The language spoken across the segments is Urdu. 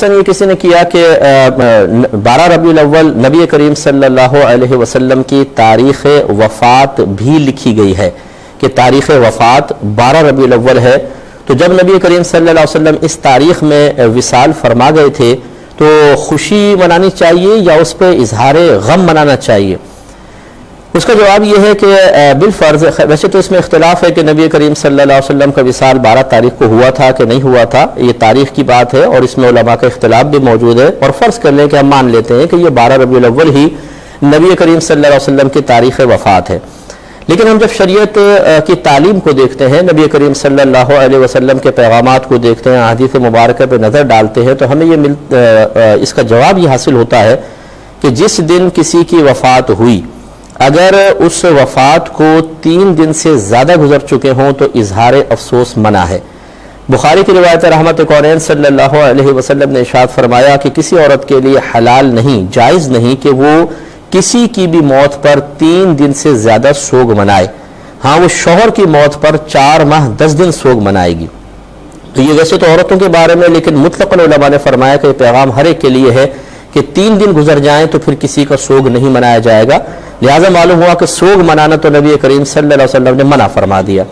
مثلا یہ کسی نے کیا کہ 12 ربیع الاول نبی کریم صلی اللہ علیہ وسلم کی تاریخ وفات بھی لکھی گئی ہے کہ تاریخ وفات 12 ربیع الاول ہے، تو جب نبی کریم صلی اللہ علیہ وسلم اس تاریخ میں وصال فرما گئے تھے تو خوشی منانی چاہیے یا اس پہ اظہار غم منانا چاہیے؟ اس کا جواب یہ ہے کہ بالفرض، ویسے تو اس میں اختلاف ہے کہ نبی کریم صلی اللہ علیہ وسلم کا وصال 12 تاریخ کو ہوا تھا کہ نہیں ہوا تھا، یہ تاریخ کی بات ہے اور اس میں علماء کا اختلاف بھی موجود ہے، اور فرض کر لیں کہ ہم مان لیتے ہیں کہ یہ 12 ربیع الاول ہی نبی کریم صلی اللہ علیہ وسلم کی تاریخ وفات ہے۔ لیکن ہم جب شریعت کی تعلیم کو دیکھتے ہیں، نبی کریم صلی اللہ علیہ وسلم کے پیغامات کو دیکھتے ہیں، احادیث مبارکہ پہ نظر ڈالتے ہیں، تو ہمیں اس کا جواب یہ حاصل ہوتا ہے کہ جس دن کسی کی وفات ہوئی، اگر اس وفات کو 3 دن سے زیادہ گزر چکے ہوں تو اظہار افسوس منع ہے۔ بخاری کی روایت رحمت کونین صلی اللہ علیہ وسلم نے ارشاد فرمایا کہ کسی عورت کے لیے حلال نہیں، جائز نہیں کہ وہ کسی کی بھی موت پر 3 دن سے زیادہ سوگ منائے۔ ہاں، وہ شوہر کی موت پر 4 ماہ 10 دن سوگ منائے گی۔ تو یہ ویسے تو عورتوں کے بارے میں، لیکن مطلقاً علماء نے فرمایا کہ یہ پیغام ہر ایک کے لیے ہے کہ 3 دن گزر جائیں تو پھر کسی کا سوگ نہیں منایا جائے گا۔ لہٰذا معلوم ہوا کہ سوگ منانا تو نبی کریم صلی اللہ علیہ وسلم نے منع فرما دیا۔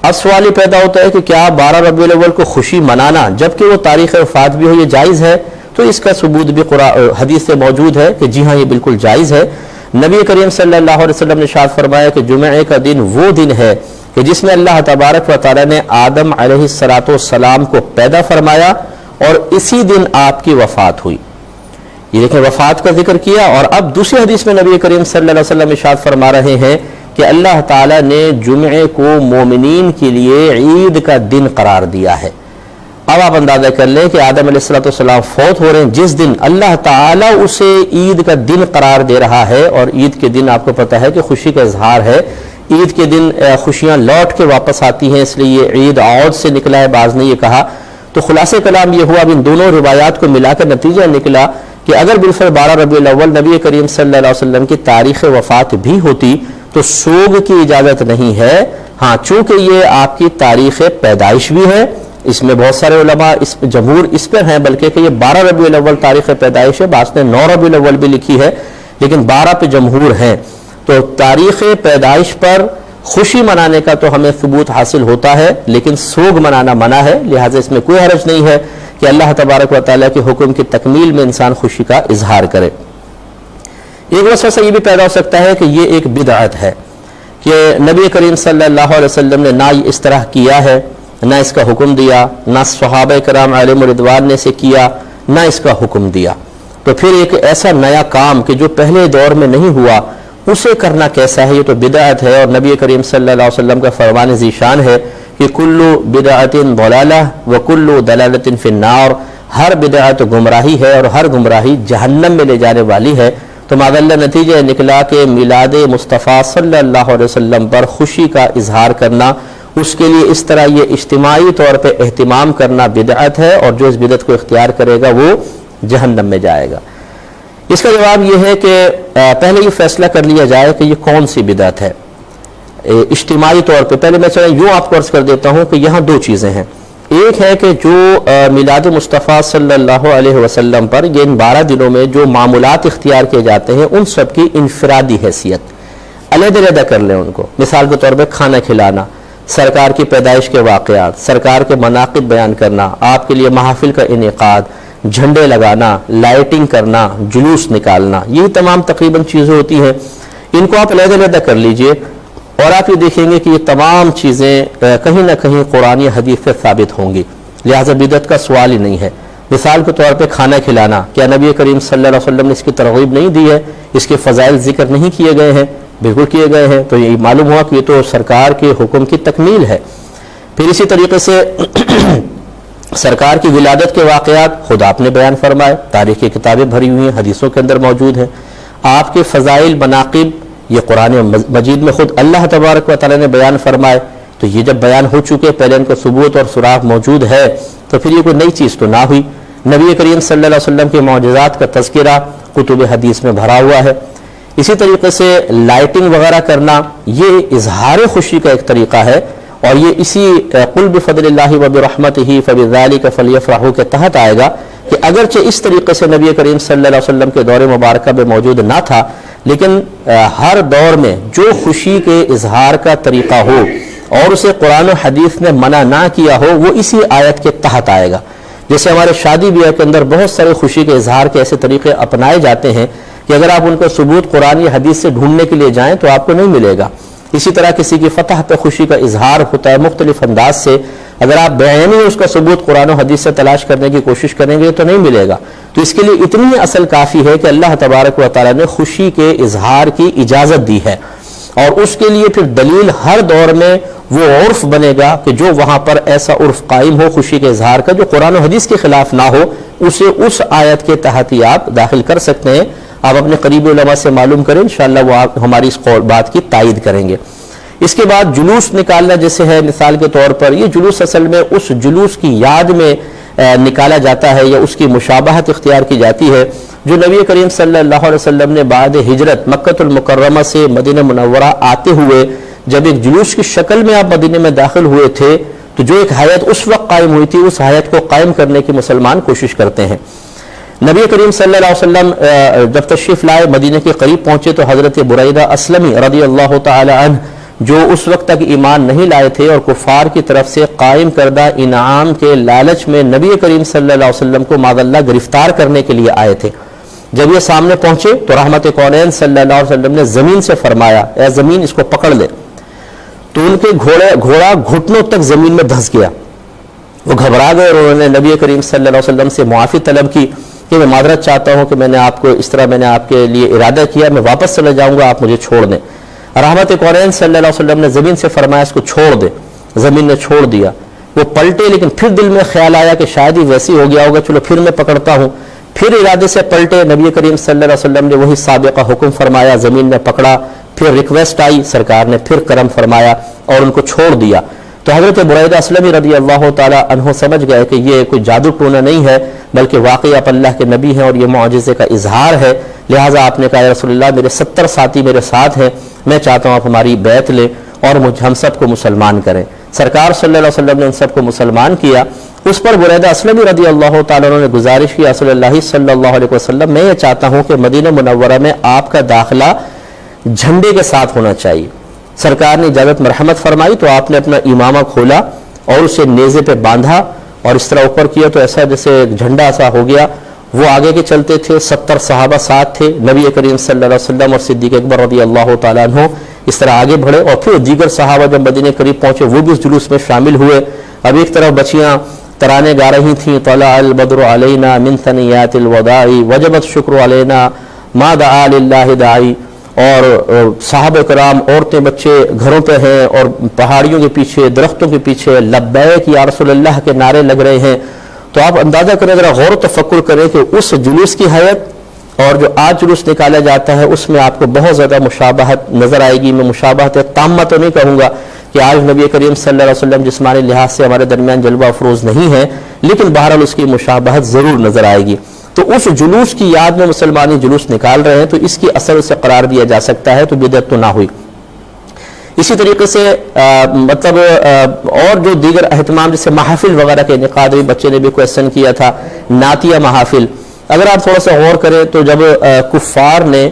اب سوال یہ پیدا ہوتا ہے کہ کیا 12 ربیع الاول کو خوشی منانا جبکہ وہ تاریخ وفات بھی ہو، یہ جائز ہے؟ تو اس کا ثبوت بھی حدیث سے موجود ہے کہ جی ہاں، یہ بالکل جائز ہے۔ نبی کریم صلی اللہ علیہ وسلم نے ارشاد فرمایا کہ جمعے کا دن وہ دن ہے کہ جس میں اللہ تبارک و تعالی نے آدم علیہ السلام کو پیدا فرمایا اور اسی دن آپ کی وفات ہوئی۔ یہ دیکھیں، وفات کا ذکر کیا، اور اب دوسری حدیث میں نبی کریم صلی اللہ علیہ وسلم ارشاد فرما رہے ہیں کہ اللہ تعالیٰ نے جمعے کو مومنین کے لیے عید کا دن قرار دیا ہے۔ اب آپ اندازہ کر لیں کہ آدم علیہ السلام فوت ہو رہے ہیں، جس دن اللہ تعالیٰ اسے عید کا دن قرار دے رہا ہے، اور عید کے دن آپ کو پتہ ہے کہ خوشی کا اظہار ہے، عید کے دن خوشیاں لوٹ کے واپس آتی ہیں، اس لیے یہ عید عود سے نکلا ہے، بعض نے یہ کہا۔ تو خلاصہ کلام یہ ہوا، اب ان دونوں روایات کو ملا کر نتیجہ نکلا کہ اگر بالفعل 12 ربیع الاول نبی کریم صلی اللہ علیہ وسلم کی تاریخ وفات بھی ہوتی تو سوگ کی اجازت نہیں ہے۔ ہاں، چونکہ یہ آپ کی تاریخ پیدائش بھی ہے، اس میں بہت سارے علماء جمہور اس پر ہیں بلکہ کہ یہ 12 ربیع الاول تاریخ پیدائش ہے، بعض نے 9 ربیع الاول بھی لکھی ہے، لیکن 12 پہ جمہور ہیں۔ تو تاریخ پیدائش پر خوشی منانے کا تو ہمیں ثبوت حاصل ہوتا ہے، لیکن سوگ منانا منع ہے، لہٰذا اس میں کوئی حرج نہیں ہے کہ اللہ تبارک و تعالیٰ کے حکم کی تکمیل میں انسان خوشی کا اظہار کرے۔ ایک وسوسہ یہ بھی پیدا ہو سکتا ہے کہ یہ ایک بدعت ہے کہ نبی کریم صلی اللہ علیہ وسلم نے نہ اس طرح کیا ہے، نہ اس کا حکم دیا، نہ صحابہ کرام علیہم رضوان نے سے کیا، نہ اس کا حکم دیا، تو پھر ایک ایسا نیا کام کہ جو پہلے دور میں نہیں ہوا اسے کرنا کیسا ہے؟ یہ تو بدعت ہے، اور نبی کریم صلی اللہ علیہ وسلم کا فرمان ذیشان ہے کہ کل بدعت ضلالہ وکل ضلالۃ فی النار، ہر بدعت گمراہی ہے اور ہر گمراہی جہنم میں لے جانے والی ہے۔ تو معاذاللہ نتیجہ نکلا کہ میلاد مصطفیٰ صلی اللہ علیہ وسلم پر خوشی کا اظہار کرنا، اس کے لیے اس طرح یہ اجتماعی طور پہ اہتمام کرنا بدعت ہے، اور جو اس بدعت کو اختیار کرے گا وہ جہنم میں جائے گا۔ اس کا جواب یہ ہے کہ پہلے یہ فیصلہ کر لیا جائے کہ یہ کون سی بدعت ہے اجتماعی طور پہ۔ پہلے میں یوں آپ کو عرض کر دیتا ہوں کہ یہاں 2 چیزیں ہیں۔ ایک ہے کہ جو میلاد مصطفیٰ صلی اللہ علیہ وسلم پر یہ ان 12 دنوں میں جو معمولات اختیار کیے جاتے ہیں ان سب کی انفرادی حیثیت علیحدہ کر لیں ان کو۔ مثال کے طور پہ کھانا کھلانا، سرکار کی پیدائش کے واقعات، سرکار کے مناقب بیان کرنا، آپ کے لیے محافل کا انعقاد، جھنڈے لگانا، لائٹنگ کرنا، جلوس نکالنا، یہ تمام تقریباً چیزیں ہوتی ہیں، ان کو آپ علیحدہ کر لیجئے، اور آپ یہ دیکھیں گے کہ یہ تمام چیزیں کہیں نہ کہیں قرآن یا حدیث سے ثابت ہوں گی، لہٰذا بدعت کا سوال ہی نہیں ہے۔ مثال کے طور پہ کھانا کھلانا، کیا نبی کریم صلی اللہ علیہ وسلم نے اس کی ترغیب نہیں دی ہے؟ اس کے فضائل ذکر نہیں کیے گئے ہیں؟ بالکل کیے گئے ہیں۔ تو یہ معلوم ہوا کہ یہ تو سرکار کے حکم کی تکمیل ہے۔ پھر اسی طریقے سے سرکار کی ولادت کے واقعات خود آپ نے بیان فرمائے، تاریخ کی کتابیں بھری ہوئی ہیں، حدیثوں کے اندر موجود ہیں۔ آپ کے فضائل مناقب یہ قرآن مجید میں خود اللہ تبارک و تعالی نے بیان فرمائے، تو یہ جب بیان ہو چکے، پہلے ان کا ثبوت اور سراغ موجود ہے، تو پھر یہ کوئی نئی چیز تو نہ ہوئی۔ نبی کریم صلی اللہ علیہ وسلم کے معجزات کا تذکرہ کتب حدیث میں بھرا ہوا ہے۔ اسی طریقے سے لائٹنگ وغیرہ کرنا یہ اظہار خوشی کا ایک طریقہ ہے، اور یہ اسی قل بفضل اللہ وبرحمتہ فبذلک فلیفرحوا کے تحت آئے گا کہ یہ اگرچہ اس طریقے سے نبی کریم صلی اللہ علیہ وسلم کے دور مبارکہ میں موجود نہ تھا، لیکن ہر دور میں جو خوشی کے اظہار کا طریقہ ہو اور اسے قرآن و حدیث نے منع نہ کیا ہو، وہ اسی آیت کے تحت آئے گا۔ جیسے ہمارے شادی بیاہ کے اندر بہت سارے خوشی کے اظہار کے ایسے طریقے اپنائے جاتے ہیں کہ اگر آپ ان کا ثبوت قرآن یا حدیث سے ڈھونڈنے کے لیے جائیں تو آپ کو نہیں ملے گا۔ اسی طرح کسی کی فتح پہ خوشی کا اظہار ہوتا ہے مختلف انداز سے، اگر آپ بعینی اس کا ثبوت قرآن و حدیث سے تلاش کرنے کی کوشش کریں گے تو نہیں ملے گا۔ تو اس کے لیے اتنی اصل کافی ہے کہ اللہ تبارک و تعالیٰ نے خوشی کے اظہار کی اجازت دی ہے، اور اس کے لیے پھر دلیل ہر دور میں وہ عرف بنے گا کہ جو وہاں پر ایسا عرف قائم ہو خوشی کے اظہار کا جو قرآن و حدیث کے خلاف نہ ہو، اسے اس آیت کے تحت ہی آپ داخل کر سکتے ہیں۔ آپ اپنے قریبی علماء سے معلوم کریں، انشاءاللہ وہ ہماری اس بات کی تائید کریں گے۔ اس کے بعد جلوس نکالنا جیسے ہے، مثال کے طور پر یہ جلوس اصل میں اس جلوس کی یاد میں نکالا جاتا ہے یا اس کی مشابہت اختیار کی جاتی ہے جو نبی کریم صلی اللہ علیہ وسلم نے بعد ہجرت مکہ المکرمہ سے مدینہ منورہ آتے ہوئے جب ایک جلوس کی شکل میں آپ مدینہ میں داخل ہوئے تھے تو جو ایک حیات اس وقت قائم ہوئی تھی، اس حیات کو قائم کرنے کی مسلمان کوشش کرتے ہیں۔ نبی کریم صلی اللہ علیہ وسلم جب تشریف لائے، مدینہ کے قریب پہنچے تو حضرت بریدہ اسلمی رضی اللہ تعالی عنہ جو اس وقت تک ایمان نہیں لائے تھے اور کفار کی طرف سے قائم کردہ انعام کے لالچ میں نبی کریم صلی اللہ علیہ وسلم کو معاذ اللہ گرفتار کرنے کے لیے آئے تھے، جب یہ سامنے پہنچے تو رحمت کونین صلی اللہ علیہ وسلم نے زمین سے فرمایا، اے زمین اس کو پکڑ لے، تو ان کے گھوڑا گھٹنوں تک زمین میں دھس گیا۔ وہ گھبرا گئے اور انہوں نے نبی کریم صلی اللہ علیہ وسلم سے معافی طلب کی کہ میں معذرت چاہتا ہوں کہ میں نے آپ کو اس طرح میں نے آپ کے لیے ارادہ کیا، میں واپس چلا جاؤں گا، آپ مجھے چھوڑ دیں۔ رحمت کونین صلی اللہ علیہ وسلم نے زمین سے فرمایا اس کو چھوڑ دے، زمین نے چھوڑ دیا۔ وہ پلٹے لیکن پھر دل میں خیال آیا کہ شاید ہی ویسی ہو گیا ہوگا، چلو پھر میں پکڑتا ہوں۔ پھر ارادے سے پلٹے، نبی کریم صلی اللہ علیہ وسلم نے وہی سابقہ حکم فرمایا، زمین میں پکڑا، پھر ریکویسٹ آئی، سرکار نے پھر کرم فرمایا اور ان کو چھوڑ دیا۔ تو حضرت بریدہ اسلمی رضی اللہ تعالی عنہ سمجھ گئے کہ یہ کوئی جادو ٹونا نہیں ہے بلکہ واقعی آپ اللہ کے نبی ہیں اور یہ معجزے کا اظہار ہے، لہٰذا آپ نے کہا یا رسول اللہ میرے 70 ساتھی میرے ساتھ ہیں، میں چاہتا ہوں آپ ہماری بیعت لیں اور ہم سب کو مسلمان کریں۔ سرکار صلی اللہ علیہ وسلم نے ان سب کو مسلمان کیا۔ اس پر بریدہ اسلمی رضی اللہ تعالیٰ عنہ نے گزارش کی، رسول اللہ صلی اللہ علیہ وسلم میں یہ چاہتا ہوں کہ مدینہ منورہ میں آپ کا داخلہ جھنڈے کے ساتھ ہونا چاہیے۔ سرکار نے اجازت مرحمت فرمائی تو آپ نے اپنا امامہ کھولا اور اسے نیزے پہ باندھا اور اس طرح اوپر کیا تو ایسا جیسے ایک جھنڈا ایسا ہو گیا۔ وہ آگے کے چلتے تھے، 70 صحابہ ساتھ تھے، نبی کریم صلی اللہ علیہ وسلم اور صدیق اکبر رضی اللہ تعالیٰ عنہ اس طرح آگے بڑھے، اور پھر دیگر صحابہ جب مدینہ قریب پہنچے وہ بھی اس جلوس میں شامل ہوئے۔ اب ایک طرف بچیاں ترانے گا رہی تھیں، طلع البدر علینا من ثنیات الوداع وجب الشکر علینا ما دعا للہ داعی، اور صحابہ کرام عورتیں بچے گھروں پہ ہیں اور پہاڑیوں کے پیچھے درختوں کے پیچھے لبیک یا رسول اللہ کے نعرے لگ رہے ہیں۔ تو آپ اندازہ کریں، ذرا غور و تفکر کریں کہ اس جلوس کی حیت اور جو آج جلوس نکالا جاتا ہے اس میں آپ کو بہت زیادہ مشابہت نظر آئے گی۔ میں مشابہت تامہ تو نہیں کہوں گا کہ آج نبی کریم صلی اللہ علیہ وسلم جسمانی لحاظ سے ہمارے درمیان جلوہ افروز نہیں ہے، لیکن بہرحال اس کی مشابہت ضرور نظر آئے گی۔ تو اس جلوس کی یاد میں مسلمانی جلوس نکال رہے ہیں تو اس کی اثر سے قرار دیا جا سکتا ہے تو بدعت تو نہ ہوئی۔ اسی طریقے سے اور جو دیگر اہتمام جیسے محافل وغیرہ کے انعقاد، بچے نے بھی کویسچن کیا تھا، نعتیہ محافل، اگر آپ تھوڑا سا غور کریں تو جب کفار نے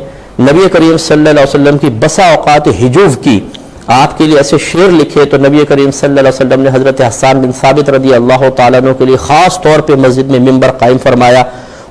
نبی کریم صلی اللہ علیہ وسلم کی بسا اوقات ہجوف کی، آپ کے لیے ایسے شعر لکھے، تو نبی کریم صلی اللہ علیہ وسلم نے حضرت حسان بن ثابت رضی اللہ تعالیٰ عنہ کے لیے خاص طور پہ مسجد میں ممبر قائم فرمایا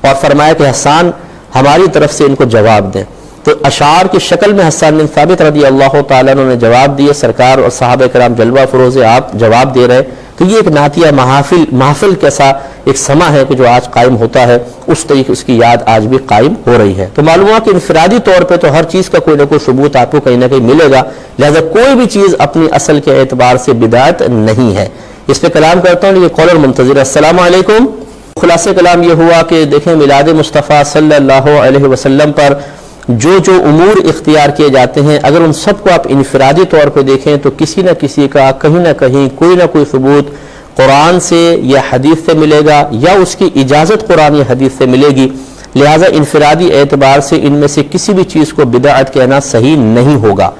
اور فرمایا کہ حسان ہماری طرف سے ان کو جواب دیں۔ تو اشعار کی شکل میں حسان بن ثابت رضی اللہ تعالیٰ عنہ نے جواب دیے، سرکار اور صحابہ کرام جلوہ فروز آپ جواب دے رہے۔ تو یہ ایک نعتیہ محفل کیسا ایک سما ہے کہ جو آج قائم ہوتا ہے، اس طریقے اس کی یاد آج بھی قائم ہو رہی ہے۔ تو معلوم ہوا کہ انفرادی طور پہ تو ہر چیز کا کوئی نہ کوئی ثبوت آپ کو کہیں نہ کہیں ملے گا، لہذا کوئی بھی چیز اپنی اصل کے اعتبار سے بدعت نہیں ہے۔ اس پہ کلام کرتا ہوں، یہ کالر منتظر ہے۔ السلام علیکم۔ خلاصہ کلام یہ ہوا کہ دیکھیں میلاد مصطفیٰ صلی اللہ علیہ وسلم پر جو امور اختیار کیے جاتے ہیں، اگر ان سب کو آپ انفرادی طور پہ دیکھیں تو کسی نہ کسی کا کہیں نہ کہیں کوئی نہ کوئی ثبوت قرآن سے یا حدیث سے ملے گا یا اس کی اجازت قرآن یا حدیث سے ملے گی، لہٰذا انفرادی اعتبار سے ان میں سے کسی بھی چیز کو بدعت کہنا صحیح نہیں ہوگا۔